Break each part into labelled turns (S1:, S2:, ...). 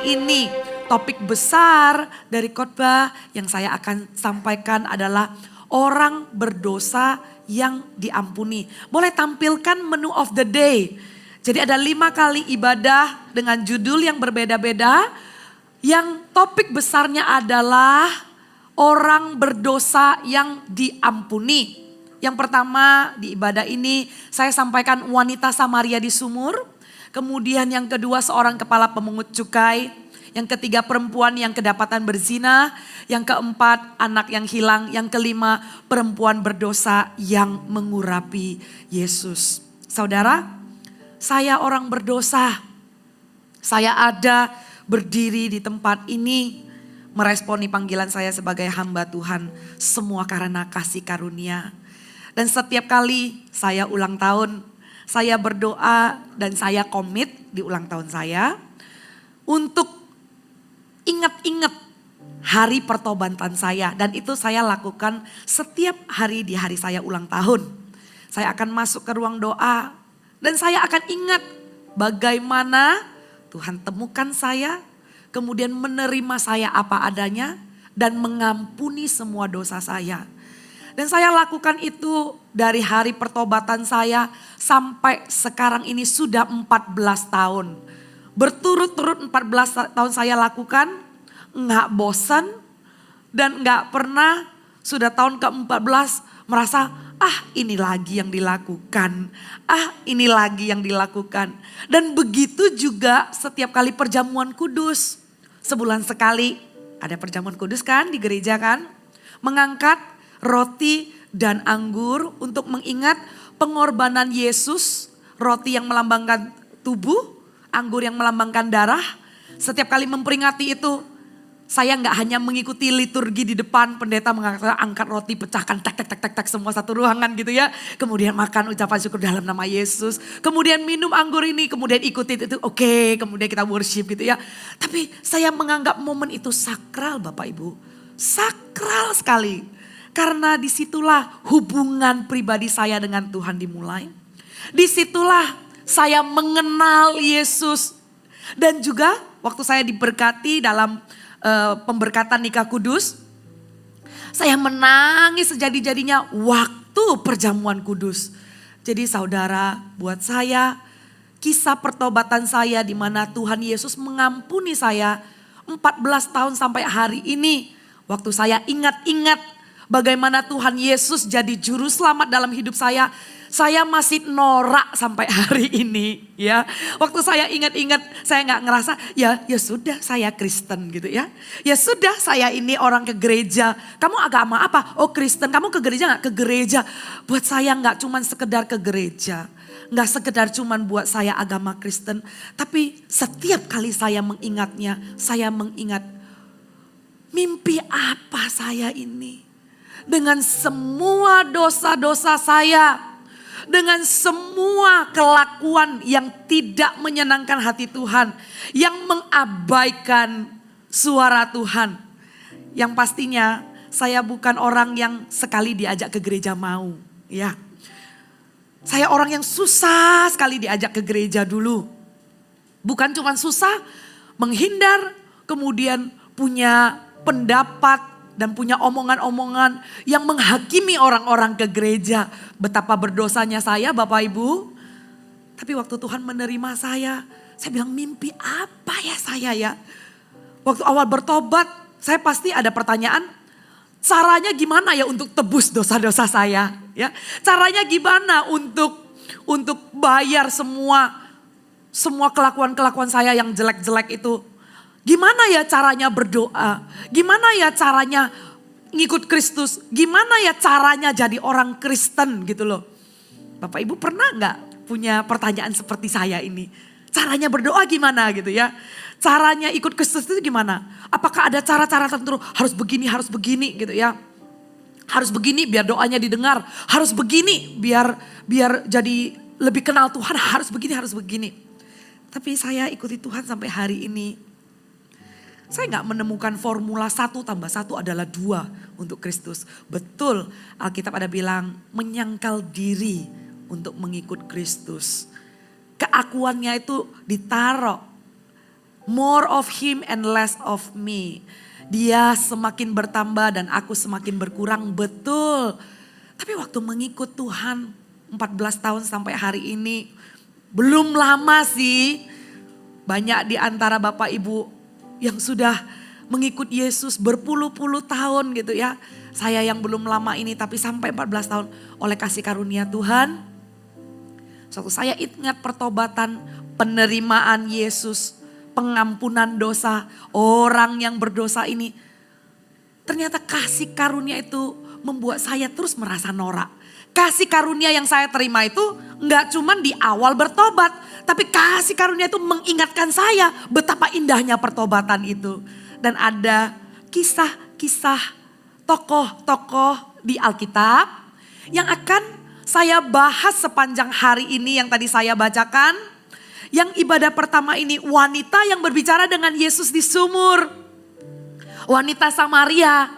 S1: ini topik besar dari khotbah yang saya akan sampaikan adalah orang berdosa yang diampuni. Boleh tampilkan menu of the day. Jadi ada 5 kali ibadah dengan judul yang berbeda-beda. Yang topik besarnya adalah orang berdosa yang diampuni. Yang pertama di ibadah ini saya sampaikan wanita Samaria di sumur. Kemudian yang kedua seorang kepala pemungut cukai. Yang ketiga perempuan yang kedapatan berzina. Yang keempat anak yang hilang. Yang kelima perempuan berdosa yang mengurapi Yesus. Saudara, saya orang berdosa. Saya ada berdiri di tempat ini meresponi panggilan saya sebagai hamba Tuhan. Semua karena kasih karunia. Dan setiap kali saya ulang tahun, saya berdoa dan saya komit di ulang tahun saya untuk ingat-ingat hari pertobatan saya. Dan itu saya lakukan setiap hari di hari saya ulang tahun. Saya akan masuk ke ruang doa dan saya akan ingat bagaimana Tuhan temukan saya, kemudian menerima saya apa adanya dan mengampuni semua dosa saya. Dan saya lakukan itu dari hari pertobatan saya sampai sekarang ini sudah 14 tahun. Berturut-turut 14 tahun saya lakukan, nggak bosan dan nggak pernah sudah tahun ke-14 merasa ini lagi yang dilakukan, ini lagi yang dilakukan. Dan begitu juga setiap kali perjamuan kudus. Sebulan sekali ada perjamuan kudus kan di gereja kan. Mengangkat roti dan anggur untuk mengingat pengorbanan Yesus. Roti yang melambangkan tubuh, anggur yang melambangkan darah. Setiap kali memperingati itu, saya nggak hanya mengikuti liturgi di depan, pendeta mengangkat angkat roti, pecahkan tek semua satu ruangan gitu ya. Kemudian makan ucapan syukur dalam nama Yesus. Kemudian minum anggur ini, kemudian ikuti itu oke, kemudian kita worship gitu ya. Tapi saya menganggap momen itu sakral Bapak Ibu. Sakral sekali. Karena disitulah hubungan pribadi saya dengan Tuhan dimulai. Disitulah saya mengenal Yesus. Dan juga waktu saya diberkati dalam pemberkatan nikah kudus. Saya menangis sejadi-jadinya waktu perjamuan kudus. Jadi saudara, buat saya kisah pertobatan saya di mana Tuhan Yesus mengampuni saya 14 tahun sampai hari ini. Waktu saya ingat-ingat bagaimana Tuhan Yesus jadi juru selamat dalam hidup saya masih norak sampai hari ini ya. Waktu saya ingat-ingat saya nggak ngerasa ya sudah saya Kristen gitu ya. Ya sudah saya ini orang ke gereja. Kamu agama apa? Oh Kristen. Kamu ke gereja nggak? Ke gereja. Buat saya nggak cuman sekedar ke gereja. Nggak sekedar cuman buat saya agama Kristen. Tapi setiap kali saya mengingatnya, saya mengingat mimpi apa saya ini. Dengan semua dosa-dosa saya, dengan semua kelakuan yang tidak menyenangkan hati Tuhan, yang mengabaikan suara Tuhan. Yang pastinya saya bukan orang yang sekali diajak ke gereja mau, ya. Saya orang yang susah sekali diajak ke gereja dulu. Bukan cuma susah, menghindar, kemudian punya pendapat dan punya omongan-omongan yang menghakimi orang-orang ke gereja. Betapa berdosanya saya Bapak Ibu. Tapi waktu Tuhan menerima saya bilang mimpi apa ya saya ya. Waktu awal bertobat saya pasti ada pertanyaan. Caranya gimana ya untuk tebus dosa-dosa saya. Ya, caranya gimana untuk bayar semua kelakuan-kelakuan saya yang jelek-jelek itu. Gimana ya caranya berdoa? Gimana ya caranya ngikut Kristus? Gimana ya caranya jadi orang Kristen gitu loh. Bapak Ibu pernah nggak punya pertanyaan seperti saya ini? Caranya berdoa gimana gitu ya? Caranya ikut Kristus itu gimana? Apakah ada cara-cara tertentu harus begini gitu ya? Harus begini biar doanya didengar. Harus begini biar jadi lebih kenal Tuhan. Harus begini. Tapi saya ikuti Tuhan sampai hari ini. Saya nggak menemukan formula 1 tambah 1 adalah 2 untuk Kristus. Betul Alkitab ada bilang menyangkal diri untuk mengikut Kristus. Keakuannya itu ditaruh More of him and less of me. Dia semakin bertambah dan aku semakin berkurang, betul. Tapi waktu mengikut Tuhan 14 tahun sampai hari ini, belum lama sih. Banyak di antara Bapak Ibu yang sudah mengikut Yesus berpuluh-puluh tahun gitu ya. Saya yang belum lama ini tapi sampai 14 tahun oleh kasih karunia Tuhan. Suatu saya ingat pertobatan, penerimaan Yesus, pengampunan dosa orang yang berdosa ini. Ternyata kasih karunia itu membuat saya terus merasa norak. Kasih karunia yang saya terima itu enggak cuma di awal bertobat. Tapi kasih karunia itu mengingatkan saya betapa indahnya pertobatan itu. Dan ada kisah-kisah tokoh-tokoh di Alkitab yang akan saya bahas sepanjang hari ini yang tadi saya bacakan. Yang ibadah pertama ini wanita yang berbicara dengan Yesus di sumur. Wanita Samaria.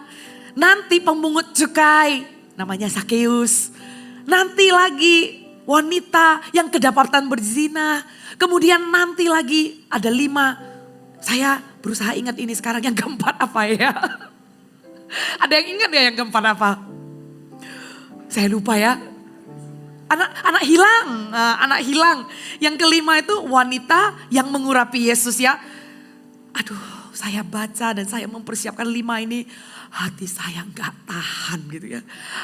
S1: Nanti pemungut cukai namanya Sakeus. Nanti lagi wanita yang kedapatan berzina. Kemudian nanti lagi ada 5. Saya berusaha ingat ini sekarang yang keempat apa ya. Ada yang ingat ya yang keempat apa? Saya lupa ya. Anak hilang. Yang kelima itu wanita yang mengurapi Yesus ya. Aduh, saya baca dan saya mempersiapkan 5 ini. Hati saya gak tahan gitu ya.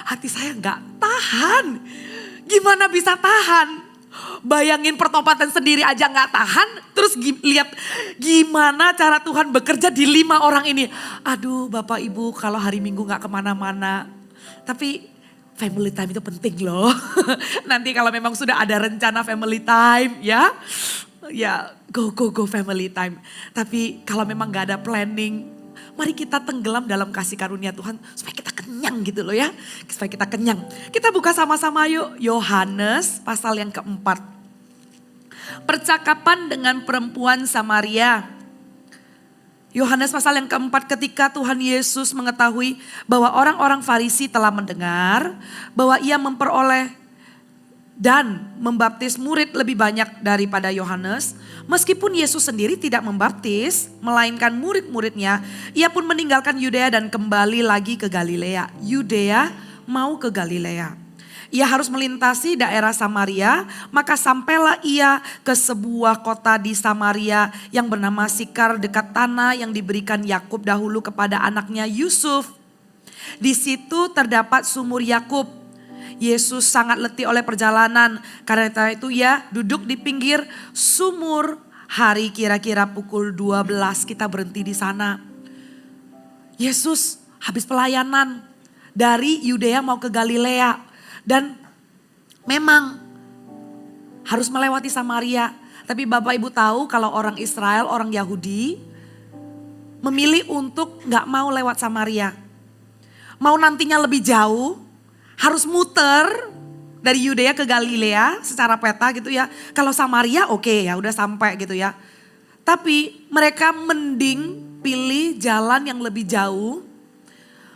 S1: Hati saya gak tahan. Gimana bisa tahan? Bayangin pertobatan sendiri aja gak tahan. Terus lihat gimana cara Tuhan bekerja di 5 orang ini. Aduh Bapak Ibu kalau hari Minggu gak kemana-mana. Tapi family time itu penting loh. Nanti kalau memang sudah ada rencana family time ya. Ya go family time. Tapi kalau memang gak ada planning. Mari kita tenggelam dalam kasih karunia Tuhan supaya kita kenyang gitu loh ya. Supaya kita kenyang. Kita buka sama-sama yuk Yohanes pasal yang keempat. Percakapan dengan perempuan Samaria. Yohanes pasal yang keempat, ketika Tuhan Yesus mengetahui bahwa orang-orang Farisi telah mendengar bahwa ia memperoleh dan membaptis murid lebih banyak daripada Yohanes. Meskipun Yesus sendiri tidak membaptis, melainkan murid-muridnya, ia pun meninggalkan Yudea dan kembali lagi ke Galilea. Yudea mau ke Galilea. Ia harus melintasi daerah Samaria, maka sampailah ia ke sebuah kota di Samaria yang bernama Sikar dekat tanah yang diberikan Yakub dahulu kepada anaknya Yusuf. Di situ terdapat sumur Yakub. Yesus sangat letih oleh perjalanan, karena itu ia duduk di pinggir sumur. Hari kira-kira pukul 12 kita berhenti di sana. Yesus habis pelayanan dari Yudea mau ke Galilea. Dan memang harus melewati Samaria. Tapi Bapak Ibu tahu kalau orang Israel, orang Yahudi memilih untuk gak mau lewat Samaria. Mau nantinya lebih jauh, harus muter dari Yudea ke Galilea secara peta gitu ya. Kalau Samaria oke, ya udah sampai gitu ya. Tapi mereka mending pilih jalan yang lebih jauh.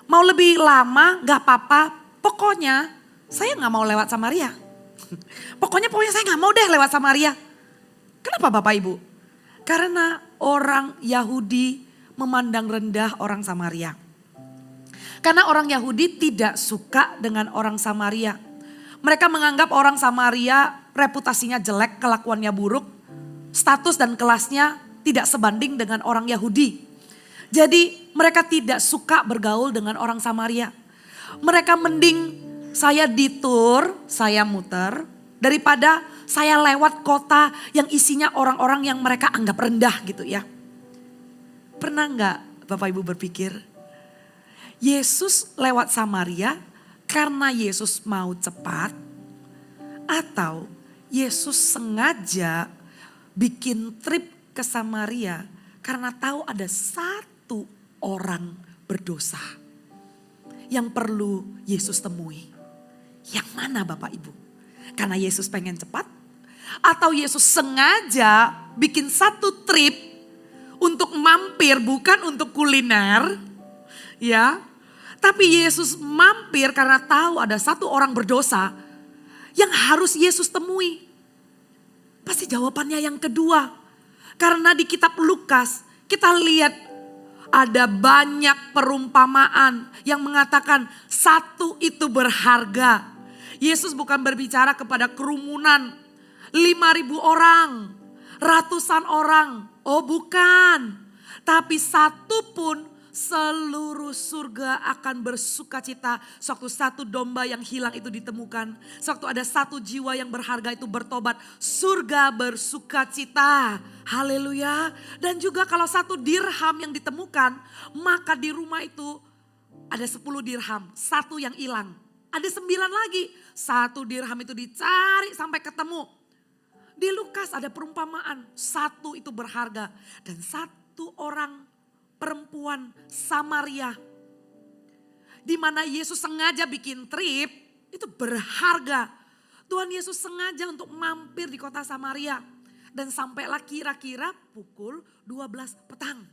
S1: Mau lebih lama gak apa-apa, pokoknya saya gak mau lewat Samaria. Pokoknya saya gak mau deh lewat Samaria. Kenapa Bapak Ibu? Karena orang Yahudi memandang rendah orang Samaria. Karena orang Yahudi tidak suka dengan orang Samaria. Mereka menganggap orang Samaria reputasinya jelek, kelakuannya buruk. Status dan kelasnya tidak sebanding dengan orang Yahudi. Jadi mereka tidak suka bergaul dengan orang Samaria. Mereka mending saya detour, saya muter. Daripada saya lewat kota yang isinya orang-orang yang mereka anggap rendah gitu ya. Pernah gak Bapak Ibu berpikir? Yesus lewat Samaria karena Yesus mau cepat, atau Yesus sengaja bikin trip ke Samaria karena tahu ada satu orang berdosa yang perlu Yesus temui. Yang mana Bapak Ibu? Karena Yesus pengen cepat, atau Yesus sengaja bikin satu trip untuk mampir, bukan untuk kuliner ya. Tapi Yesus mampir karena tahu ada satu orang berdosa yang harus Yesus temui. Pasti jawabannya yang kedua. Karena di kitab Lukas kita lihat ada banyak perumpamaan yang mengatakan satu itu berharga. Yesus bukan berbicara kepada kerumunan 5.000 orang, ratusan orang. Oh bukan. Tapi satu pun seluruh surga akan bersuka cita sewaktu satu domba yang hilang itu ditemukan. Sewaktu ada satu jiwa yang berharga itu bertobat, surga bersuka cita. Haleluya. Dan juga kalau satu dirham yang ditemukan, maka di rumah itu ada 10 dirham, satu yang hilang. Ada 9 lagi, satu dirham itu dicari sampai ketemu. Di Lukas ada perumpamaan, satu itu berharga. Dan satu orang perempuan Samaria, di mana Yesus sengaja bikin trip, itu berharga. Tuhan Yesus sengaja untuk mampir di kota Samaria. Dan sampailah kira-kira pukul 12 petang.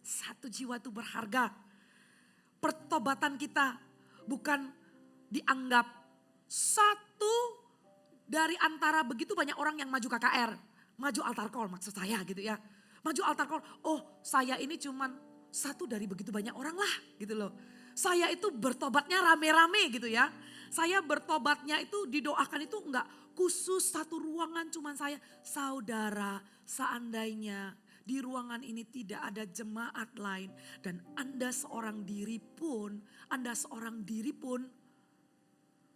S1: Satu jiwa itu berharga. Pertobatan kita bukan dianggap satu dari antara begitu banyak orang yang maju KKR. Maju altar call maksud saya gitu ya. Maju altar call, oh saya ini cuman satu dari begitu banyak orang lah gitu loh. Saya itu bertobatnya rame-rame gitu ya. Saya bertobatnya itu didoakan itu enggak khusus satu ruangan cuman saya. Saudara, seandainya di ruangan ini tidak ada jemaat lain. Dan Anda seorang diri pun,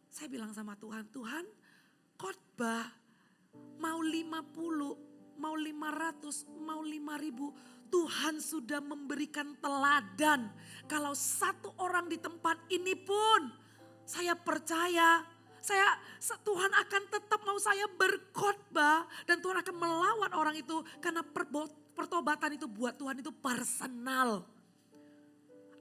S1: saya bilang sama Tuhan, Tuhan khotbah mau 50, mau 500, mau 5.000. Tuhan sudah memberikan teladan. Kalau satu orang di tempat ini pun saya percaya. Tuhan akan tetap mau saya berkhotbah. Dan Tuhan akan melawan orang itu. Karena pertobatan itu buat Tuhan itu personal.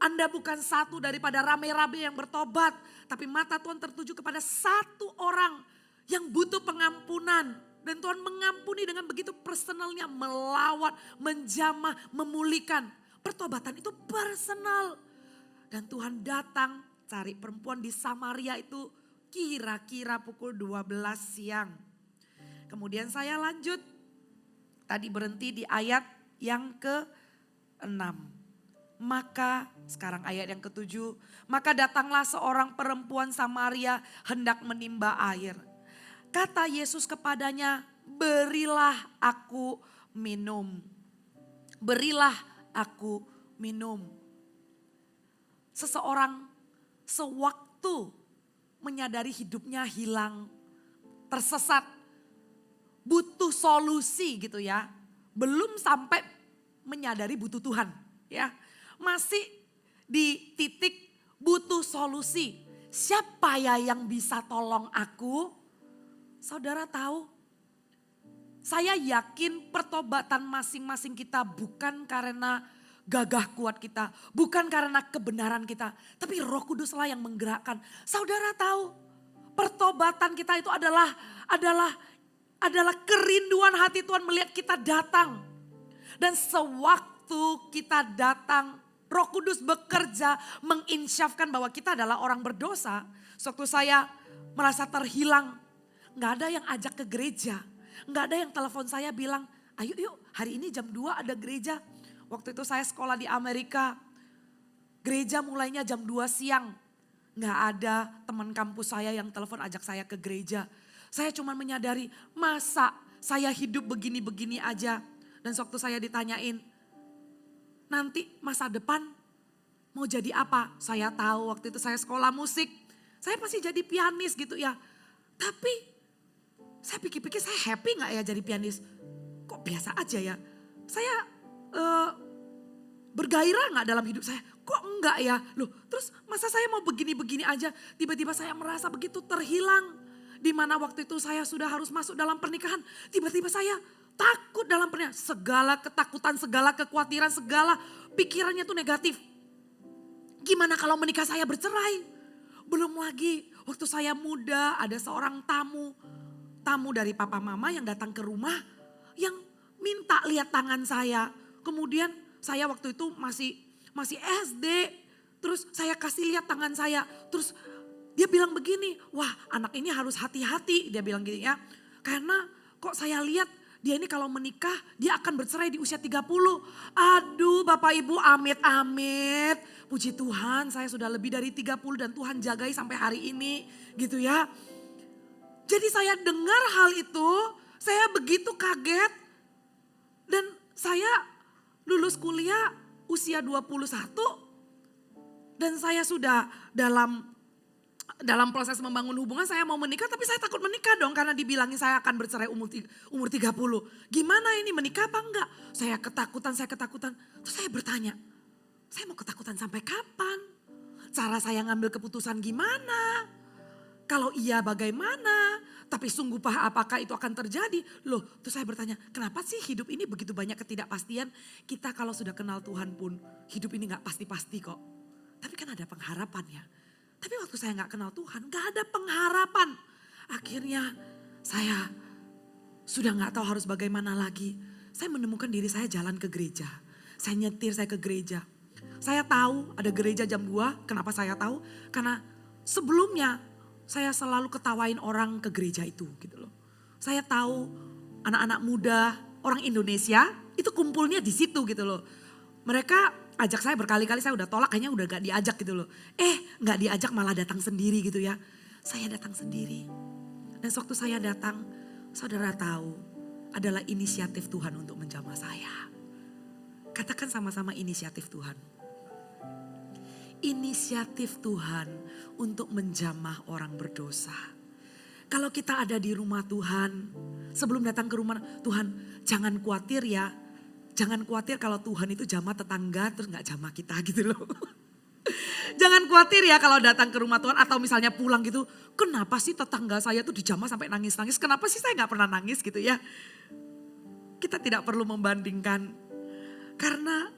S1: Anda bukan satu daripada rame-rame yang bertobat. Tapi mata Tuhan tertuju kepada satu orang yang butuh pengampunan. Dan Tuhan mengampuni dengan begitu personalnya, melawat, menjamah, memulihkan. Pertobatan itu personal. Dan Tuhan datang cari perempuan di Samaria itu kira-kira pukul 12 siang. Kemudian saya lanjut, tadi berhenti di ayat yang ke-6. Maka sekarang ayat yang ke-7, maka datanglah seorang perempuan Samaria hendak menimba air. Kata Yesus kepadanya, berilah aku minum. Berilah aku minum. Seseorang sewaktu menyadari hidupnya hilang, tersesat, butuh solusi gitu ya. Belum sampai menyadari butuh Tuhan ya. Masih di titik butuh solusi. Siapa ya yang bisa tolong aku? Saudara tahu, saya yakin pertobatan masing-masing kita bukan karena gagah kuat kita, bukan karena kebenaran kita, tapi Roh Kuduslah yang menggerakkan. Saudara tahu, pertobatan kita itu adalah kerinduan hati Tuhan melihat kita datang. Dan sewaktu kita datang, Roh Kudus bekerja menginsyafkan bahwa kita adalah orang berdosa. Sewaktu saya merasa terhilang, nggak ada yang ajak ke gereja. Nggak ada yang telepon saya bilang, ayo yuk hari ini jam 2 ada gereja. Waktu itu saya sekolah di Amerika. Gereja mulainya jam 2 siang. Nggak ada teman kampus saya yang telepon ajak saya ke gereja. Saya cuma menyadari masa saya hidup begini-begini aja. Dan waktu saya ditanyain, nanti masa depan mau jadi apa? Saya tahu waktu itu saya sekolah musik. Saya pasti jadi pianis gitu ya. Tapi saya pikir-pikir saya happy gak ya jadi pianis? Kok biasa aja ya? Saya bergairah gak dalam hidup saya? Kok enggak ya? Loh terus masa saya mau begini-begini aja? Tiba-tiba saya merasa begitu terhilang. Dimana waktu itu saya sudah harus masuk dalam pernikahan. Tiba-tiba saya takut dalam pernikahan. Segala ketakutan, segala kekhawatiran, segala pikirannya tuh negatif. Gimana kalau menikah saya bercerai? Belum lagi waktu saya muda ada seorang tamu dari papa mama yang datang ke rumah yang minta lihat tangan saya. Kemudian saya waktu itu masih SD, terus saya kasih lihat tangan saya. Terus dia bilang begini, wah anak ini harus hati-hati, dia bilang gini ya. Karena kok saya lihat dia ini kalau menikah dia akan bercerai di usia 30. Aduh Bapak Ibu, amit-amit. Puji Tuhan saya sudah lebih dari 30 dan Tuhan jagai sampai hari ini gitu ya. Jadi saya dengar hal itu, saya begitu kaget. Dan saya lulus kuliah usia 21 dan saya sudah dalam proses membangun hubungan, saya mau menikah tapi saya takut menikah dong karena dibilangin saya akan bercerai umur 30. Gimana ini, menikah apa enggak? Saya ketakutan. Terus saya bertanya, saya mau ketakutan sampai kapan? Cara saya ngambil keputusan gimana? Kalau iya bagaimana? Tapi sungguh apakah itu akan terjadi? Loh, terus saya bertanya, kenapa sih hidup ini begitu banyak ketidakpastian? Kita kalau sudah kenal Tuhan pun hidup ini gak pasti-pasti kok. Tapi kan ada pengharapan ya. Tapi waktu saya gak kenal Tuhan, gak ada pengharapan. Akhirnya saya sudah gak tahu harus bagaimana lagi. Saya menemukan diri saya jalan ke gereja. Saya nyetir, saya ke gereja. Saya tahu ada gereja jam 2, kenapa saya tahu? Karena sebelumnya saya selalu ketawain orang ke gereja itu gitu loh. Saya tahu anak-anak muda, orang Indonesia itu kumpulnya di situ gitu loh. Mereka ajak saya berkali-kali, saya udah tolak, kayaknya udah gak diajak gitu loh. Gak diajak malah datang sendiri gitu ya. Saya datang sendiri. Dan waktu saya datang, saudara tahu adalah inisiatif Tuhan untuk menjamah saya. Katakan sama-sama inisiatif Tuhan. Inisiatif Tuhan untuk menjamah orang berdosa. Kalau kita ada di rumah Tuhan, sebelum datang ke rumah Tuhan, jangan khawatir ya. Jangan khawatir kalau Tuhan itu jamah tetangga terus gak jamah kita gitu loh. Jangan khawatir ya kalau datang ke rumah Tuhan atau misalnya pulang gitu. Kenapa sih tetangga saya tuh dijamah sampai nangis-nangis? Kenapa sih saya gak pernah nangis gitu ya? Kita tidak perlu membandingkan. Karena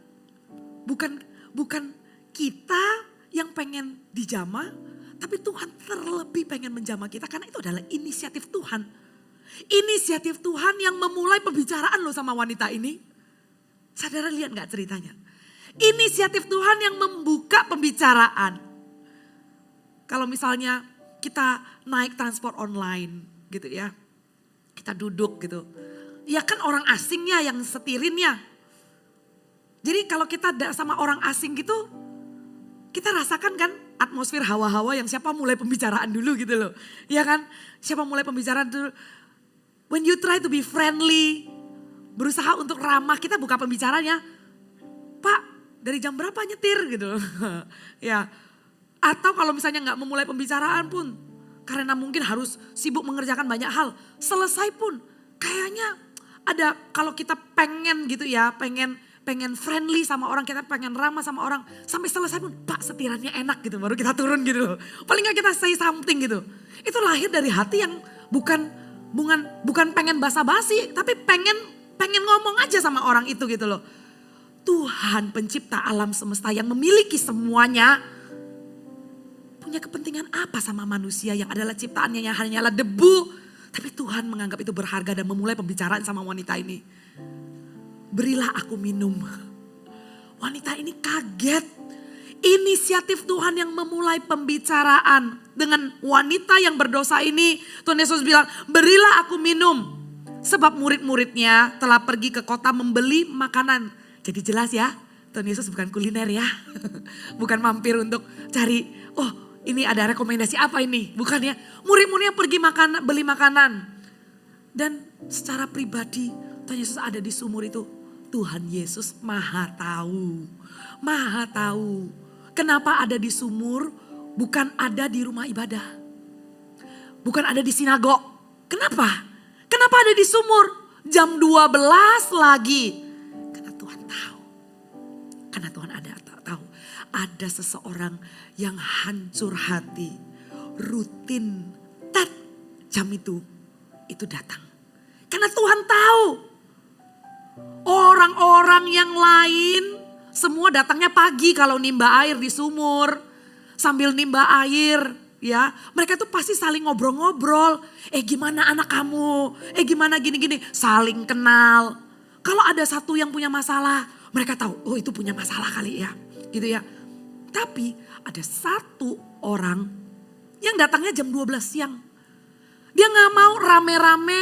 S1: bukan kita yang pengen dijamah, tapi Tuhan terlebih pengen menjamah kita karena itu adalah inisiatif Tuhan. Inisiatif Tuhan yang memulai pembicaraan loh sama wanita ini. Saudara lihat gak ceritanya? Inisiatif Tuhan yang membuka pembicaraan. Kalau misalnya kita naik transport online gitu ya. Kita duduk gitu. Ya kan orang asingnya yang setirinnya. Jadi kalau kita sama orang asing gitu, kita rasakan kan atmosfer hawa-hawa yang siapa mulai pembicaraan dulu gitu loh. Ya kan? Siapa mulai pembicaraan dulu. When you try to be friendly, berusaha untuk ramah, kita buka pembicaranya. Pak, dari jam berapa nyetir gitu. Ya. Atau kalau misalnya gak memulai pembicaraan pun, karena mungkin harus sibuk mengerjakan banyak hal. Selesai pun kayaknya ada, kalau kita pengen gitu ya, pengen friendly sama orang, kita pengen ramah sama orang. Sampai selesai pun, Pak setirannya enak gitu, baru kita turun gitu loh. Paling gak kita say something gitu. Itu lahir dari hati yang bukan pengen basa-basi, tapi pengen ngomong aja sama orang itu gitu loh. Tuhan pencipta alam semesta yang memiliki semuanya, punya kepentingan apa sama manusia yang adalah ciptaannya yang hanyalah debu. Tapi Tuhan menganggap itu berharga dan memulai pembicaraan sama wanita ini. Berilah aku minum. Wanita ini kaget. Inisiatif Tuhan yang memulai pembicaraan dengan wanita yang berdosa ini. Tuhan Yesus bilang, berilah aku minum. Sebab murid-muridnya telah pergi ke kota membeli makanan. Jadi jelas ya, Tuhan Yesus bukan kuliner ya. Bukan mampir untuk cari, oh ini ada rekomendasi apa ini. Bukan ya, murid-muridnya pergi beli makanan. Dan secara pribadi Tuhan Yesus ada di sumur itu. Tuhan Yesus maha tahu. Maha tahu. Kenapa ada di sumur, bukan ada di rumah ibadah. Bukan ada di sinagog. Kenapa? Kenapa ada di sumur? Jam 12 lagi. Karena Tuhan tahu. Karena Tuhan tahu. Ada seseorang yang hancur hati. Rutin. Jam itu datang. Karena Tuhan tahu. Orang-orang yang lain semua datangnya pagi kalau nimba air di sumur. Sambil nimba air. Ya, mereka tuh pasti saling ngobrol-ngobrol. Gimana anak kamu? Gimana gini-gini? Saling kenal. Kalau ada satu yang punya masalah, mereka tahu, oh itu punya masalah kali ya. Gitu ya. Tapi ada satu orang yang datangnya jam 12 siang. Dia gak mau rame-rame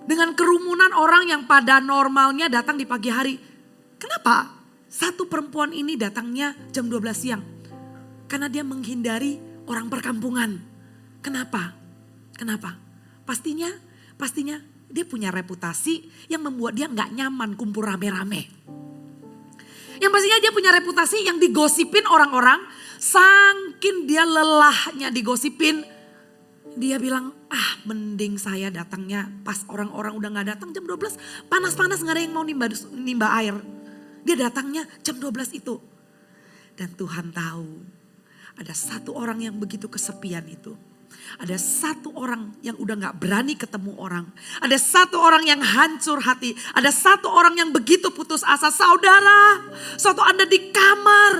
S1: Dengan kerumunan orang yang pada normalnya datang di pagi hari. Kenapa? Satu perempuan ini datangnya jam 12 siang. Karena dia menghindari orang perkampungan. Kenapa? Kenapa? Pastinya dia punya reputasi yang membuat dia nggak nyaman kumpul rame-rame. Yang pastinya dia punya reputasi yang digosipin orang-orang. Saking dia lelahnya digosipin. Dia bilang, mending saya datangnya pas orang-orang udah gak datang jam 12. Panas-panas gak ada yang mau nimba air. Dia datangnya jam 12 itu. Dan Tuhan tahu ada satu orang yang begitu kesepian itu. Ada satu orang yang udah gak berani ketemu orang. Ada satu orang yang hancur hati. Ada satu orang yang begitu putus asa. Saudara, suatu Anda di kamar,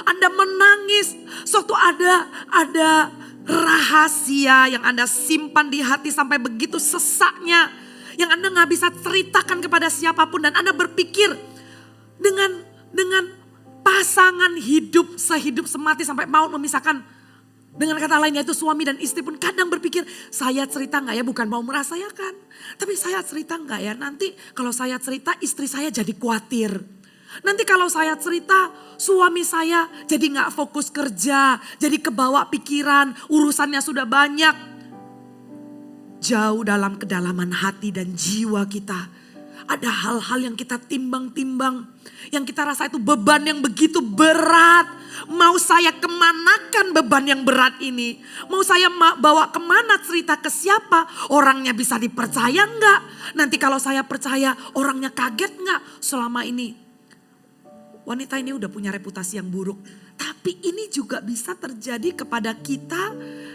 S1: Anda menangis. Suatu ada rahasia yang Anda simpan di hati sampai begitu sesaknya. Yang Anda gak bisa ceritakan kepada siapapun. Dan Anda berpikir dengan pasangan hidup sehidup semati sampai maut memisahkan. Dengan kata lain yaitu suami dan istri pun kadang berpikir, saya cerita gak ya, bukan mau merasakan. Tapi saya cerita gak ya, nanti kalau saya cerita istri saya jadi khawatir. Nanti kalau saya cerita suami saya jadi gak fokus kerja, jadi kebawa pikiran, urusannya sudah banyak. Jauh dalam kedalaman hati dan jiwa kita. Ada hal-hal yang kita timbang-timbang. Yang kita rasa itu beban yang begitu berat. Mau saya kemanakan beban yang berat ini? Mau saya bawa kemana, cerita ke siapa? Orangnya bisa dipercaya enggak? Nanti kalau saya percaya orangnya kaget enggak? Selama ini wanita ini udah punya reputasi yang buruk. Tapi ini juga bisa terjadi kepada kita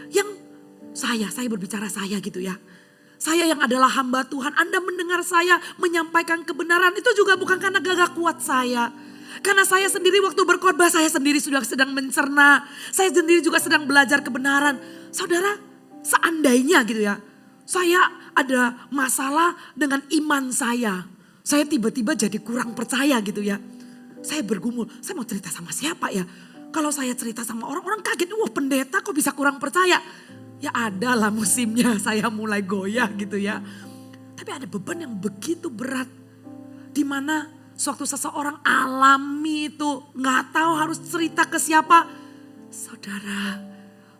S1: yang saya berbicara saya gitu ya. Saya yang adalah hamba Tuhan, Anda mendengar saya menyampaikan kebenaran itu juga bukan karena gagah kuat saya. Karena saya sendiri waktu berkhotbah, saya sendiri sudah sedang mencerna. Saya sendiri juga sedang belajar kebenaran. Saudara, seandainya gitu ya, saya ada masalah dengan iman saya. Saya tiba-tiba jadi kurang percaya gitu ya. Saya bergumul, saya mau cerita sama siapa ya? Kalau saya cerita sama orang kaget, wah pendeta kok bisa kurang percaya? Ya ada lah musimnya saya mulai goyah gitu ya. Tapi ada beban yang begitu berat. Dimana sewaktu seseorang alami itu gak tahu harus cerita ke siapa. Saudara,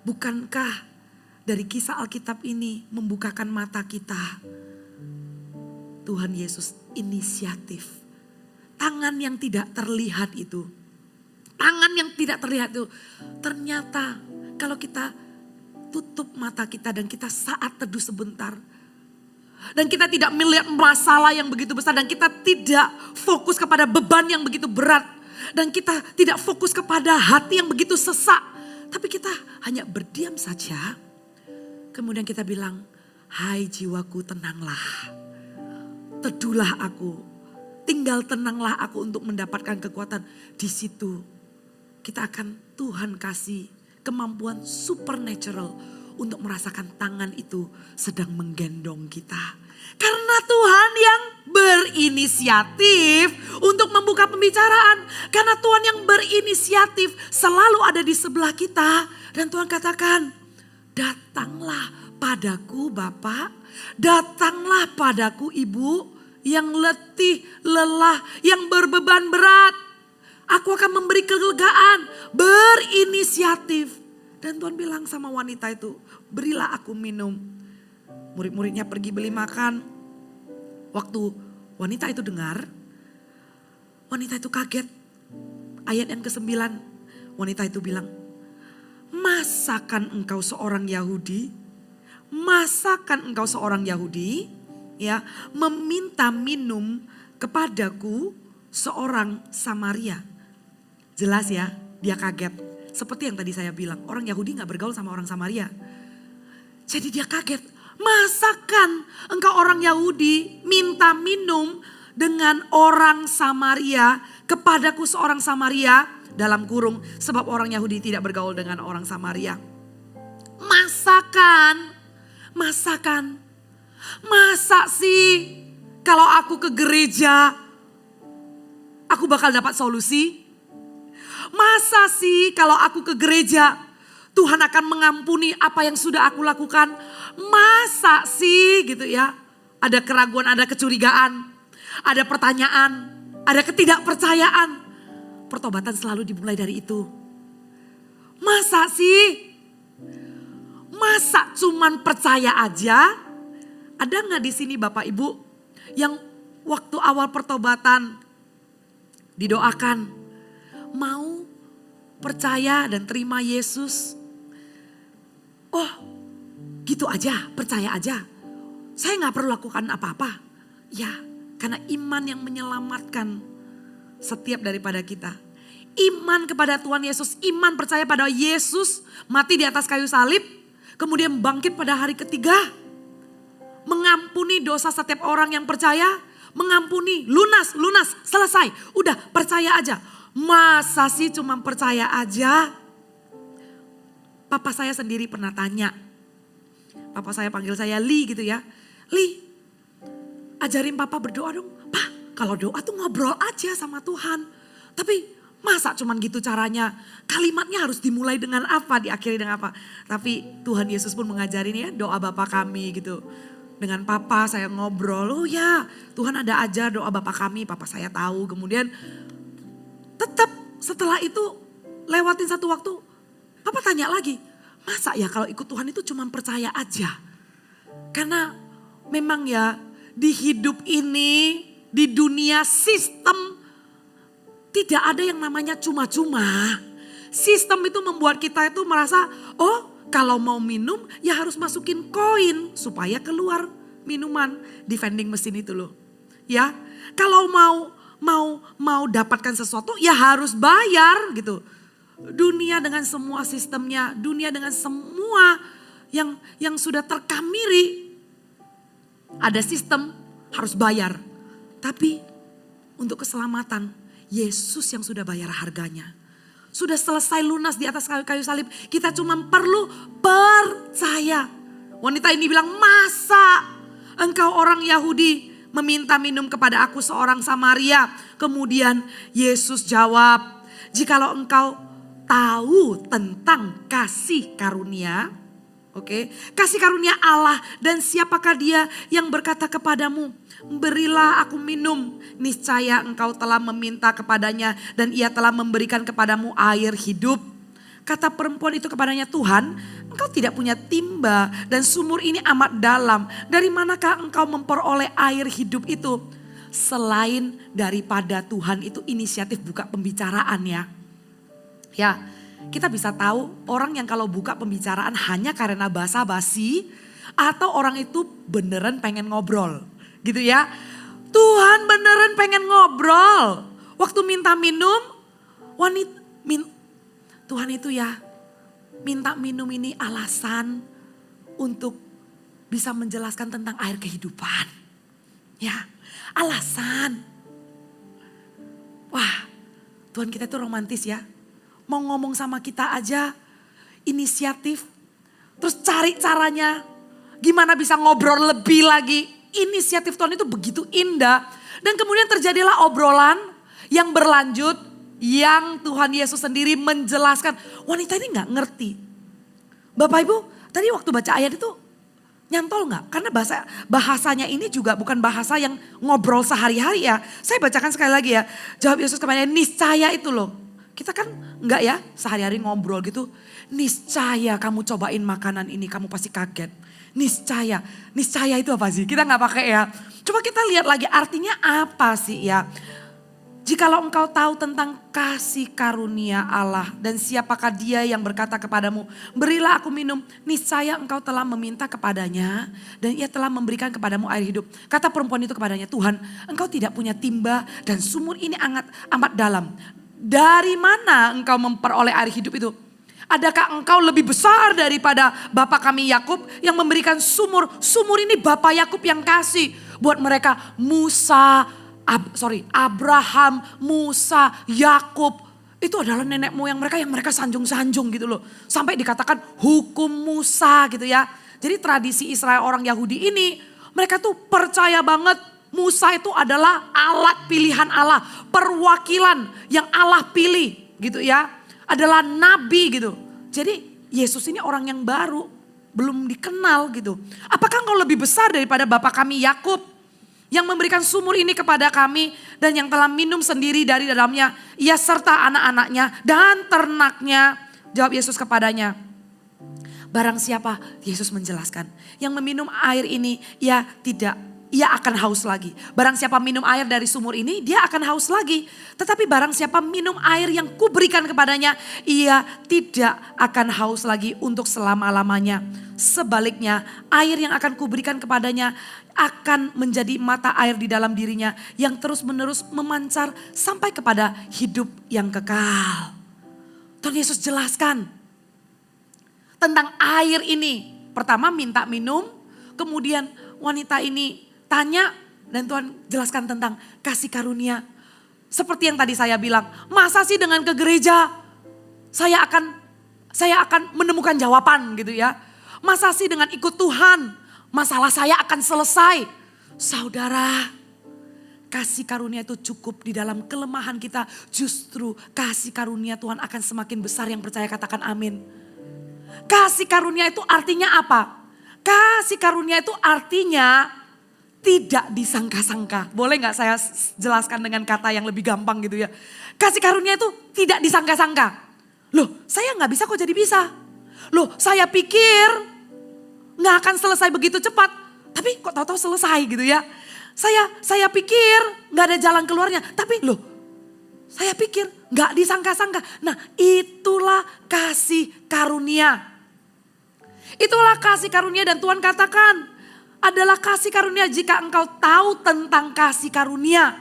S1: bukankah dari kisah Alkitab ini membukakan mata kita? Tuhan Yesus inisiatif. Tangan yang tidak terlihat itu. Tangan yang tidak terlihat itu. Ternyata kalau kita tutup mata kita dan kita saat teduh sebentar. Dan kita tidak melihat masalah yang begitu besar. Dan kita tidak fokus kepada beban yang begitu berat. Dan kita tidak fokus kepada hati yang begitu sesak. Tapi kita hanya berdiam saja. Kemudian kita bilang, hai jiwaku tenanglah. Teduhlah aku. Tinggal tenanglah aku untuk mendapatkan kekuatan. Di situ kita akan Tuhan kasih kemampuan supernatural untuk merasakan tangan itu sedang menggendong kita. Karena Tuhan yang berinisiatif untuk membuka pembicaraan. Karena Tuhan yang berinisiatif selalu ada di sebelah kita. Dan Tuhan katakan, datanglah padaku Bapak, datanglah padaku Ibu yang letih, lelah, yang berbeban berat. Aku akan memberi kelegaan, berinisiatif. Dan Tuhan bilang sama wanita itu, berilah aku minum. Murid-muridnya pergi beli makan. Waktu wanita itu dengar, wanita itu kaget. Ayat yang ke-9, wanita itu bilang, masakan engkau seorang Yahudi, ya, meminta minum kepadaku seorang Samaria. Jelas ya, dia kaget. Seperti yang tadi saya bilang, orang Yahudi gak bergaul sama orang Samaria. Jadi dia kaget, masakan engkau orang Yahudi minta minum dengan orang Samaria, kepadaku seorang Samaria, dalam kurung, sebab orang Yahudi tidak bergaul dengan orang Samaria. Masakan. Masa sih kalau aku ke gereja, aku bakal dapat solusi? Masa sih kalau aku ke gereja, Tuhan akan mengampuni apa yang sudah aku lakukan? Masa sih gitu ya? ada keraguan, ada kecurigaan, ada pertanyaan, ada ketidakpercayaan. Pertobatan selalu dimulai dari itu. Masa sih? Masa cuman percaya aja? Ada nggak di sini Bapak Ibu yang waktu awal pertobatan didoakan mau percaya dan terima Yesus? Oh, gitu aja, percaya aja. Saya nggak perlu lakukan apa-apa. Ya, karena iman yang menyelamatkan setiap daripada kita. Iman kepada Tuhan Yesus, iman percaya pada Yesus mati di atas kayu salib, kemudian bangkit pada hari ketiga. Mengampuni dosa setiap orang yang percaya, mengampuni, lunas, selesai. Udah percaya aja. Masa sih cuma percaya aja? Papa saya sendiri pernah tanya. Papa saya panggil saya Li gitu ya. Li, ajarin papa berdoa dong. Pak, kalau doa tuh ngobrol aja sama Tuhan. Tapi masa cuman gitu caranya? Kalimatnya harus dimulai dengan apa, diakhiri dengan apa? Tapi Tuhan Yesus pun mengajarin ya doa Bapa kami gitu. Dengan papa saya ngobrol, oh ya Tuhan ada aja doa Bapa kami, papa saya tahu. Kemudian tetap setelah itu lewatin satu waktu, papa tanya lagi, masa ya kalau ikut Tuhan itu cuma percaya aja? Karena memang ya di hidup ini, di dunia sistem tidak ada yang namanya cuma-cuma. Sistem itu membuat kita itu merasa, oh kalau mau minum ya harus masukin koin supaya keluar minuman di vending mesin itu loh. Ya, kalau mau dapatkan sesuatu ya harus bayar gitu. Dunia dengan semua sistemnya, dunia dengan semua yang sudah terkamiri. Ada sistem harus bayar. Tapi untuk keselamatan Yesus yang sudah bayar harganya. Sudah selesai lunas di atas kayu salib. Kita cuma perlu percaya. Wanita ini bilang, masa engkau orang Yahudi meminta minum kepada aku seorang Samaria. Kemudian Yesus jawab, jikalau engkau tahu tentang kasih karunia. Oke, kasih karunia Allah dan siapakah dia yang berkata kepadamu, berilah aku minum. Niscaya engkau telah meminta kepadanya dan ia telah memberikan kepadamu air hidup. Kata perempuan itu kepadanya, Tuhan, engkau tidak punya timba dan sumur ini amat dalam. Dari manakah engkau memperoleh air hidup itu? Selain daripada Tuhan itu inisiatif buka pembicaraan ya. Ya, kita bisa tahu orang yang kalau buka pembicaraan hanya karena basa-basi atau orang itu beneran pengen ngobrol. Gitu ya. Tuhan beneran pengen ngobrol. Waktu minta minum, Tuhan itu ya minta minum ini alasan untuk bisa menjelaskan tentang air kehidupan. Ya, alasan. Wah, Tuhan kita itu romantis ya. Mau ngomong sama kita aja, inisiatif. Terus cari caranya, gimana bisa ngobrol lebih lagi. Inisiatif Tuhan itu begitu indah. Dan kemudian terjadilah obrolan yang berlanjut. Yang Tuhan Yesus sendiri menjelaskan. Wanita ini gak ngerti. Bapak Ibu, tadi waktu baca ayat itu nyantol gak? Karena bahasanya ini juga bukan bahasa yang ngobrol sehari-hari ya. Saya bacakan sekali lagi ya. Jawab Yesus kepadanya, niscaya itu loh. Kita kan enggak ya sehari-hari ngobrol gitu. Niscaya kamu cobain makanan ini, kamu pasti kaget. Niscaya, niscaya itu apa sih? Kita nggak pakai ya. Coba kita lihat lagi artinya apa sih ya. Jikalau engkau tahu tentang kasih karunia Allah dan siapakah dia yang berkata kepadamu, berilah aku minum. Niscaya engkau telah meminta kepadanya dan ia telah memberikan kepadamu air hidup. Kata perempuan itu kepadanya, Tuhan engkau tidak punya timba dan sumur ini amat dalam. Dari mana engkau memperoleh air hidup itu? Adakah engkau lebih besar daripada Bapa kami Yakub yang memberikan sumur? Sumur ini Bapa Yakub yang kasih buat mereka. Abraham, Musa, Yakub. Itu adalah nenek moyang mereka yang mereka sanjung-sanjung gitu loh. Sampai dikatakan hukum Musa gitu ya. Jadi tradisi Israel orang Yahudi ini mereka tuh percaya banget Musa itu adalah alat pilihan Allah. Perwakilan yang Allah pilih gitu ya. Adalah nabi gitu. Jadi Yesus ini orang yang baru belum dikenal gitu. Apakah engkau lebih besar daripada bapa kami Yakub yang memberikan sumur ini kepada kami dan yang telah minum sendiri dari dalamnya, ia serta anak-anaknya dan ternaknya? Jawab Yesus kepadanya, barang siapa, Yesus menjelaskan, yang meminum air ini ia akan haus lagi. Barang siapa minum air dari sumur ini, dia akan haus lagi. Tetapi barang siapa minum air yang kuberikan kepadanya, ia tidak akan haus lagi untuk selama-lamanya. Sebaliknya, air yang akan kuberikan kepadanya akan menjadi mata air di dalam dirinya yang terus-menerus memancar sampai kepada hidup yang kekal. Tuhan Yesus jelaskan tentang air ini. Pertama minta minum, kemudian wanita ini tanya dan Tuhan jelaskan tentang kasih karunia. Seperti yang tadi saya bilang, masa sih dengan ke gereja saya akan menemukan jawaban gitu ya. Masa sih dengan ikut Tuhan masalah saya akan selesai. Saudara, kasih karunia itu cukup di dalam kelemahan kita. Justru kasih karunia Tuhan akan semakin besar. Yang percaya katakan amin. Kasih karunia itu artinya apa? Kasih karunia itu artinya tidak disangka-sangka. Boleh gak saya jelaskan dengan kata yang lebih gampang gitu ya. Kasih karunia itu tidak disangka-sangka. Loh, saya gak bisa kok jadi bisa. Loh, saya pikir gak akan selesai begitu cepat. Tapi kok tahu-tahu selesai gitu ya. Saya pikir gak ada jalan keluarnya. Tapi loh, saya pikir gak disangka-sangka. Nah, itulah kasih karunia. Itulah kasih karunia dan Tuhan katakan adalah kasih karunia jika engkau tahu tentang kasih karunia.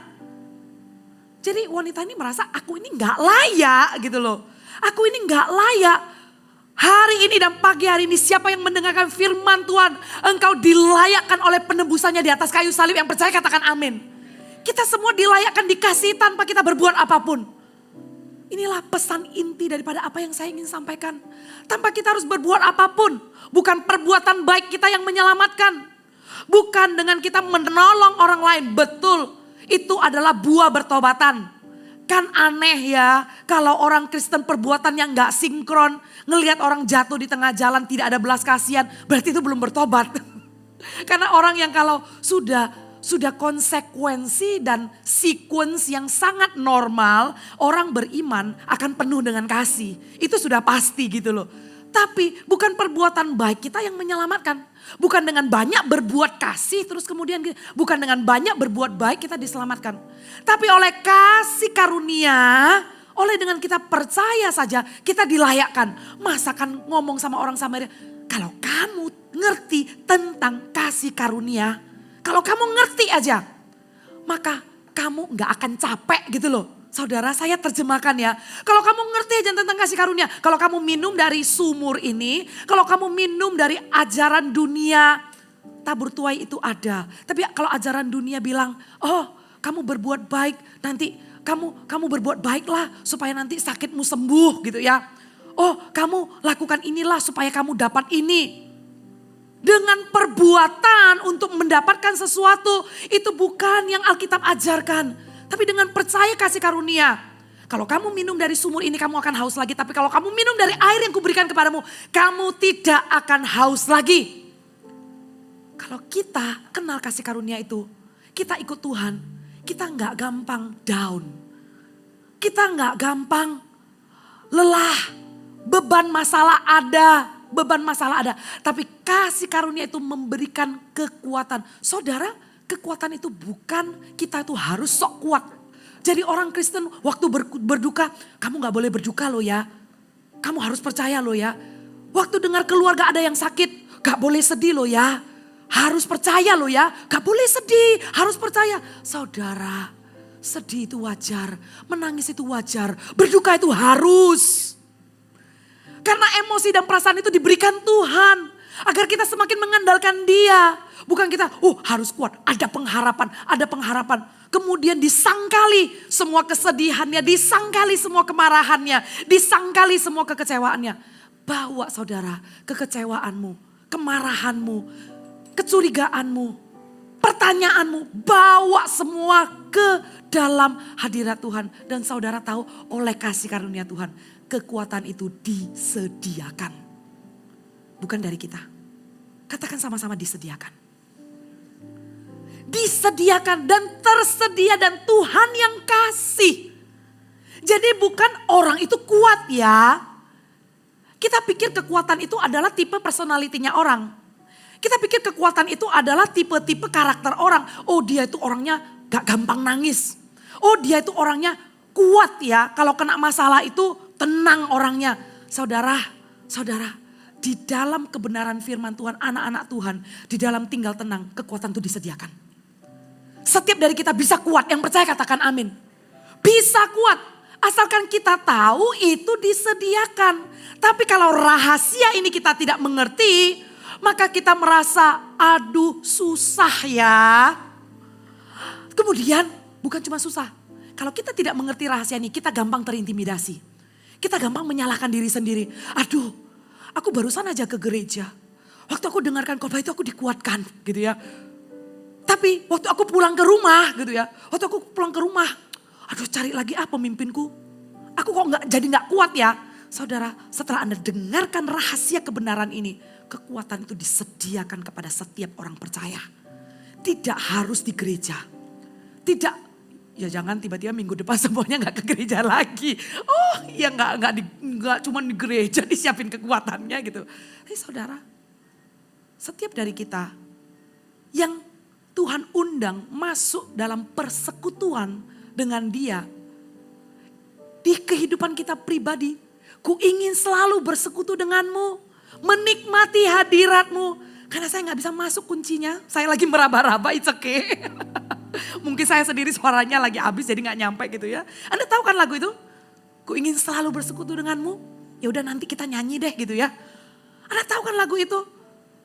S1: Jadi wanita ini merasa aku ini gak layak gitu loh. Aku ini gak layak. Hari ini dan pagi hari ini siapa yang mendengarkan firman Tuhan. Engkau dilayakkan oleh penebusannya di atas kayu salib. Yang percaya katakan amin. Kita semua dilayakkan dikasih tanpa kita berbuat apapun. Inilah pesan inti daripada apa yang saya ingin sampaikan. Tanpa kita harus berbuat apapun. Bukan perbuatan baik kita yang menyelamatkan. Bukan dengan kita menolong orang lain. Betul, itu adalah buah bertobatan. Kan aneh ya kalau orang Kristen perbuatannya gak sinkron. Ngelihat orang jatuh di tengah jalan tidak ada belas kasihan. Berarti itu belum bertobat. Karena orang yang kalau sudah konsekuensi dan sequence yang sangat normal. Orang beriman akan penuh dengan kasih. Itu sudah pasti gitu loh. Tapi bukan perbuatan baik kita yang menyelamatkan. Bukan dengan banyak berbuat kasih terus kemudian bukan dengan banyak berbuat baik kita diselamatkan. Tapi oleh kasih karunia, oleh dengan kita percaya saja kita dilayakkan. Masakan ngomong sama orang Samaria, kalau kamu ngerti tentang kasih karunia, kalau kamu ngerti aja, maka kamu gak akan capek gitu loh. Saudara, saya terjemahkan ya. Kalau kamu ngerti aja tentang kasih karunia. Kalau kamu minum dari sumur ini. Kalau kamu minum dari ajaran dunia. Tabur tuai itu ada. Tapi kalau ajaran dunia bilang, oh kamu berbuat baik. Nanti kamu berbuat baiklah supaya nanti sakitmu sembuh gitu ya. Oh kamu lakukan inilah supaya kamu dapat ini. Dengan perbuatan untuk mendapatkan sesuatu. Itu bukan yang Alkitab ajarkan. Tapi dengan percaya kasih karunia. Kalau kamu minum dari sumur ini kamu akan haus lagi. Tapi kalau kamu minum dari air yang kuberikan kepadamu. Kamu tidak akan haus lagi. Kalau kita kenal kasih karunia itu. Kita ikut Tuhan. Kita gak gampang down. Kita gak gampang lelah. Beban masalah ada. Tapi kasih karunia itu memberikan kekuatan. Saudara, kekuatan itu bukan kita tuh harus sok kuat. Jadi orang Kristen waktu berduka, kamu gak boleh berduka loh ya. Kamu harus percaya loh ya. Waktu dengar keluarga ada yang sakit, gak boleh sedih loh ya. Harus percaya loh ya. Gak boleh sedih, harus percaya. Saudara, sedih itu wajar, menangis itu wajar, berduka itu harus. Karena emosi dan perasaan itu diberikan Tuhan. Agar kita semakin mengandalkan Dia. Bukan kita, harus kuat, ada pengharapan. Kemudian disangkali semua kesedihannya, disangkali semua kemarahannya, disangkali semua kekecewaannya. Bawa saudara kekecewaanmu, kemarahanmu, kecurigaanmu, pertanyaanmu, bawa semua ke dalam hadirat Tuhan. Dan saudara tahu oleh kasih karunia Tuhan, kekuatan itu disediakan. Bukan dari kita. Katakan sama-sama disediakan. Disediakan dan tersedia dan Tuhan yang kasih. Jadi bukan orang itu kuat ya. Kita pikir kekuatan itu adalah tipe personalitinya orang. Kita pikir kekuatan itu adalah tipe-tipe karakter orang. Oh dia itu orangnya gak gampang nangis. Oh dia itu orangnya kuat ya. Kalau kena masalah itu tenang orangnya. Saudara, di dalam kebenaran firman Tuhan, anak-anak Tuhan, di dalam tinggal tenang, kekuatan itu disediakan. Setiap dari kita bisa kuat, yang percaya katakan amin. Bisa kuat, asalkan kita tahu itu disediakan. Tapi kalau rahasia ini kita tidak mengerti, maka kita merasa aduh susah ya. Kemudian bukan cuma susah, kalau kita tidak mengerti rahasia ini, kita gampang terintimidasi. Kita gampang menyalahkan diri sendiri. Aduh, aku barusan aja ke gereja. Waktu aku dengarkan khotbah itu aku dikuatkan gitu ya. Tapi waktu aku pulang ke rumah gitu ya. Waktu aku pulang ke rumah, aduh cari lagi pemimpinku. Aku kok jadi gak kuat ya. Saudara, setelah Anda dengarkan rahasia kebenaran ini, kekuatan itu disediakan kepada setiap orang percaya. Tidak harus di gereja. Tidak, ya jangan tiba-tiba minggu depan semuanya gak ke gereja lagi. Oh ya gak cuma di gereja disiapin kekuatannya gitu. Tapi saudara, setiap dari kita yang Tuhan undang masuk dalam persekutuan dengan Dia. Di kehidupan kita pribadi, ku ingin selalu bersekutu denganmu, menikmati hadiratmu. Karena saya gak bisa masuk kuncinya, saya lagi meraba-raba, it's okay. Mungkin saya sendiri suaranya lagi habis jadi gak nyampe gitu ya. Anda tahu kan lagu itu? Ku ingin selalu bersekutu denganmu, ya udah nanti kita nyanyi deh gitu ya. Anda tahu kan lagu itu?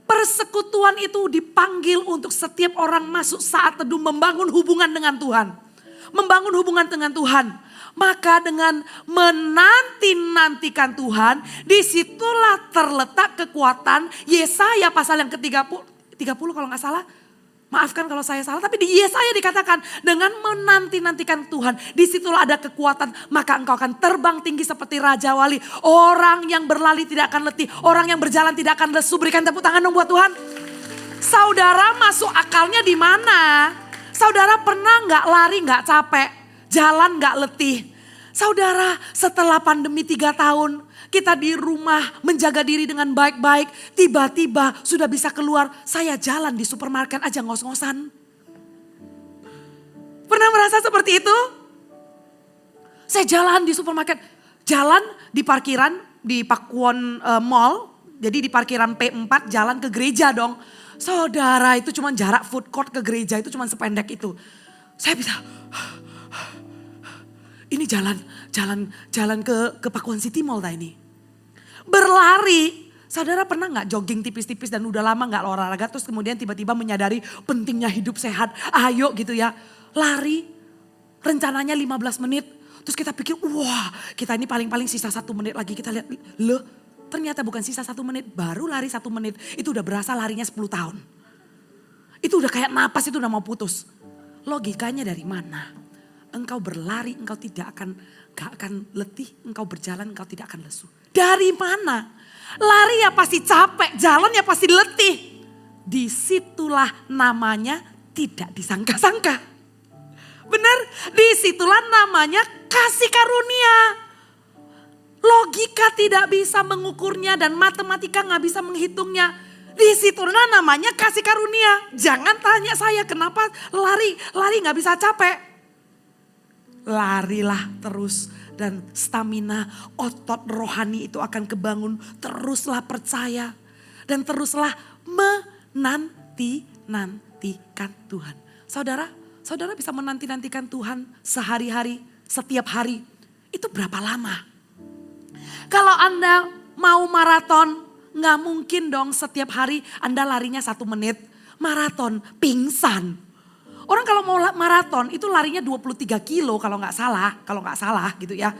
S1: Persekutuan itu dipanggil untuk setiap orang masuk saat teduh membangun hubungan dengan Tuhan. Membangun hubungan dengan Tuhan. Maka dengan menanti-nantikan Tuhan, disitulah terletak kekuatan. Yesaya pasal yang ke-30 kalau gak salah. Maafkan kalau saya salah, tapi di Yesaya dikatakan dengan menanti-nantikan Tuhan, disitulah ada kekuatan, maka engkau akan terbang tinggi seperti Raja Wali. Orang yang berlari tidak akan letih, orang yang berjalan tidak akan lesu. Berikan tepuk tangan dong buat Tuhan. Saudara masuk akalnya di mana? Saudara pernah nggak lari nggak capek, jalan nggak letih? Saudara setelah pandemi 3 tahun, kita di rumah menjaga diri dengan baik-baik. Tiba-tiba sudah bisa keluar. Saya jalan di supermarket aja ngos-ngosan. Pernah merasa seperti itu? Saya jalan di supermarket. Jalan di parkiran di Pakuwon Mall. Jadi di parkiran P4 jalan ke gereja dong. Saudara itu cuma jarak food court ke gereja itu cuma sependek itu. Saya bisa... Ini jalan ke Pakuwon City Mall ini. Berlari, saudara pernah gak jogging tipis-tipis dan udah lama gak olahraga terus kemudian tiba-tiba menyadari pentingnya hidup sehat. Ayo gitu ya, lari rencananya 15 menit. Terus kita pikir wah kita ini paling-paling sisa 1 menit lagi. Kita lihat loh ternyata bukan sisa 1 menit, baru lari 1 menit. Itu udah berasa larinya 10 tahun. Itu udah kayak napas itu udah mau putus. Logikanya dari mana? Engkau berlari, engkau gak akan letih. Engkau berjalan, engkau tidak akan lesu. Dari mana? Lari ya pasti capek, jalan ya pasti letih. Disitulah namanya tidak disangka-sangka. Benar? Disitulah namanya kasih karunia. Logika tidak bisa mengukurnya dan matematika gak bisa menghitungnya. Disitulah namanya kasih karunia. Jangan tanya saya kenapa lari gak bisa capek. Larilah terus dan stamina otot rohani itu akan kebangun. Teruslah percaya dan teruslah menanti-nantikan Tuhan. Saudara bisa menanti-nantikan Tuhan sehari-hari, setiap hari. Itu berapa lama? Kalau Anda mau maraton, gak mungkin dong setiap hari Anda larinya 1 menit. Maraton, pingsan. Orang kalau mau maraton itu larinya 23 kilo kalau nggak salah gitu ya.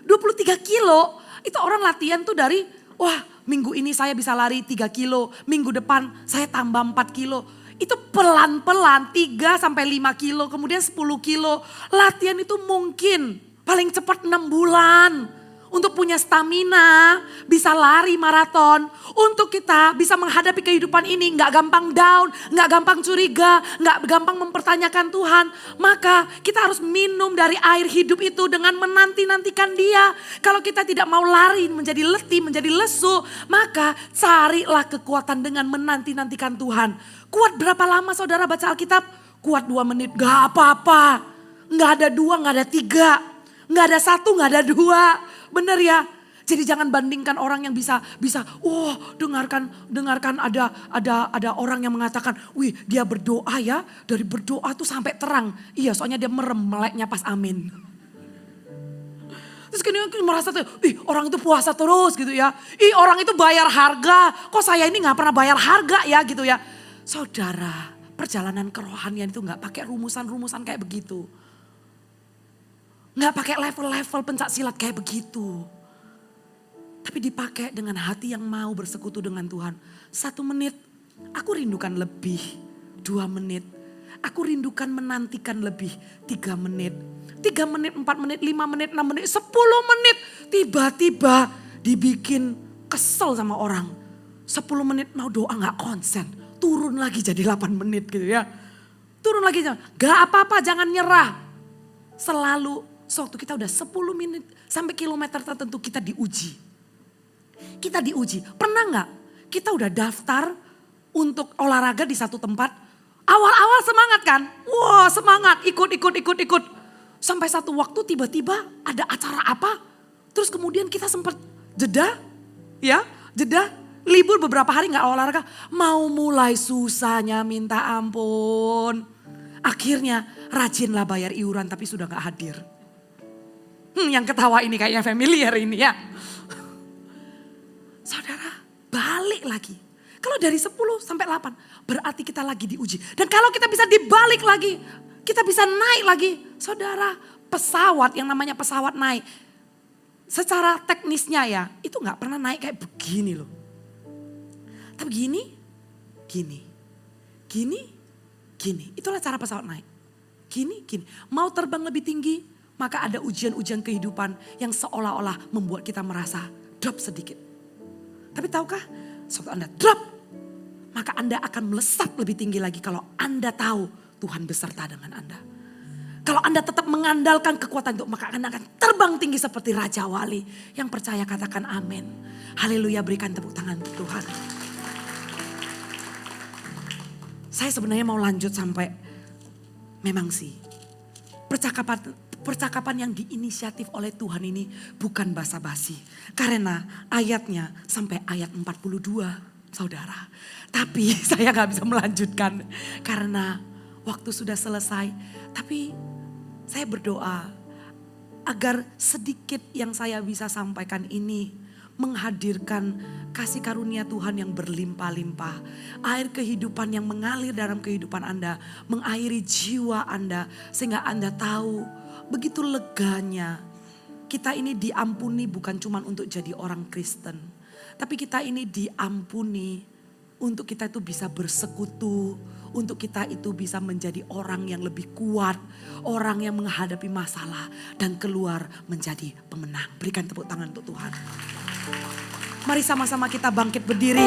S1: 23 kilo itu orang latihan tuh dari wah minggu ini saya bisa lari 3 kilo, minggu depan saya tambah 4 kilo. Itu pelan-pelan 3 sampai 5 kilo, kemudian 10 kilo. Latihan itu mungkin paling cepat 6 bulan. untuk punya stamina, bisa lari maraton, untuk kita bisa menghadapi kehidupan ini, nggak gampang down, nggak gampang curiga, nggak gampang mempertanyakan Tuhan, maka kita harus minum dari air hidup itu dengan menanti-nantikan Dia. Kalau kita tidak mau lari menjadi letih, menjadi lesu, maka carilah kekuatan dengan menanti-nantikan Tuhan. Kuat berapa lama saudara baca Alkitab? Kuat 2 menit, gak apa-apa. Gak ada 2, gak ada 3. Gak ada 1, gak ada 2. Bener ya? Jadi jangan bandingkan orang yang bisa dengarkan ada orang yang mengatakan, wih dia berdoa ya, dari berdoa tuh sampai terang. Iya, soalnya dia merem meleknya pas amin. Terus kini merasa tuh, orang itu puasa terus gitu ya. Orang itu bayar harga, kok saya ini gak pernah bayar harga ya gitu ya. Saudara, perjalanan kerohanian itu gak pakai rumusan-rumusan kayak begitu. Gak pakai level-level pencak silat kayak begitu. Tapi dipakai dengan hati yang mau bersekutu dengan Tuhan. 1 menit, aku rindukan lebih. 2 menit, aku rindukan menantikan lebih. 3 menit, 3 menit, 4 menit, 5 menit, 6 menit, 10 menit. Tiba-tiba dibikin kesel sama orang. 10 menit mau doa gak konsen. Turun lagi jadi 8 menit gitu ya. Turun lagi, gak apa-apa jangan nyerah. Selalu sewaktu kita udah 10 menit sampai kilometer tertentu kita diuji. Kita diuji. Pernah gak kita udah daftar untuk olahraga di satu tempat. Awal-awal semangat kan? Wah semangat ikut. Sampai satu waktu tiba-tiba ada acara apa. Terus kemudian kita sempat jeda. Libur beberapa hari gak olahraga. Mau mulai susahnya minta ampun. Akhirnya rajinlah bayar iuran tapi sudah gak hadir. Yang ketawa ini kayaknya familiar ini ya. Saudara, balik lagi. Kalau dari 10 sampai 8, berarti kita lagi diuji. Dan kalau kita bisa dibalik lagi, kita bisa naik lagi. Saudara, pesawat yang namanya pesawat naik. Secara teknisnya ya, itu gak pernah naik kayak begini loh. Tapi gini. Itulah cara pesawat naik. Gini. Mau terbang lebih tinggi, maka ada ujian-ujian kehidupan yang seolah-olah membuat kita merasa drop sedikit. Tapi tahukah, saat Anda drop, maka Anda akan melesat lebih tinggi lagi kalau Anda tahu Tuhan beserta dengan Anda. Kalau Anda tetap mengandalkan kekuatan itu, maka Anda akan terbang tinggi seperti Raja Wali. Yang percaya katakan amin. Haleluya, berikan tepuk tangan untuk Tuhan. Saya sebenarnya mau lanjut sampai, memang sih, percakapan yang diinisiatif oleh Tuhan ini bukan basa-basi. Karena ayatnya sampai ayat 42, saudara. Tapi saya gak bisa melanjutkan karena waktu sudah selesai. Tapi saya berdoa agar sedikit yang saya bisa sampaikan ini menghadirkan kasih karunia Tuhan yang berlimpah-limpah. Air kehidupan yang mengalir dalam kehidupan Anda, mengairi jiwa Anda. Sehingga Anda tahu begitu leganya kita ini diampuni bukan cuma untuk jadi orang Kristen. Tapi kita ini diampuni untuk kita itu bisa bersekutu. Untuk kita itu bisa menjadi orang yang lebih kuat. Orang yang menghadapi masalah dan keluar menjadi pemenang. Berikan tepuk tangan untuk Tuhan. Mari sama-sama kita bangkit berdiri.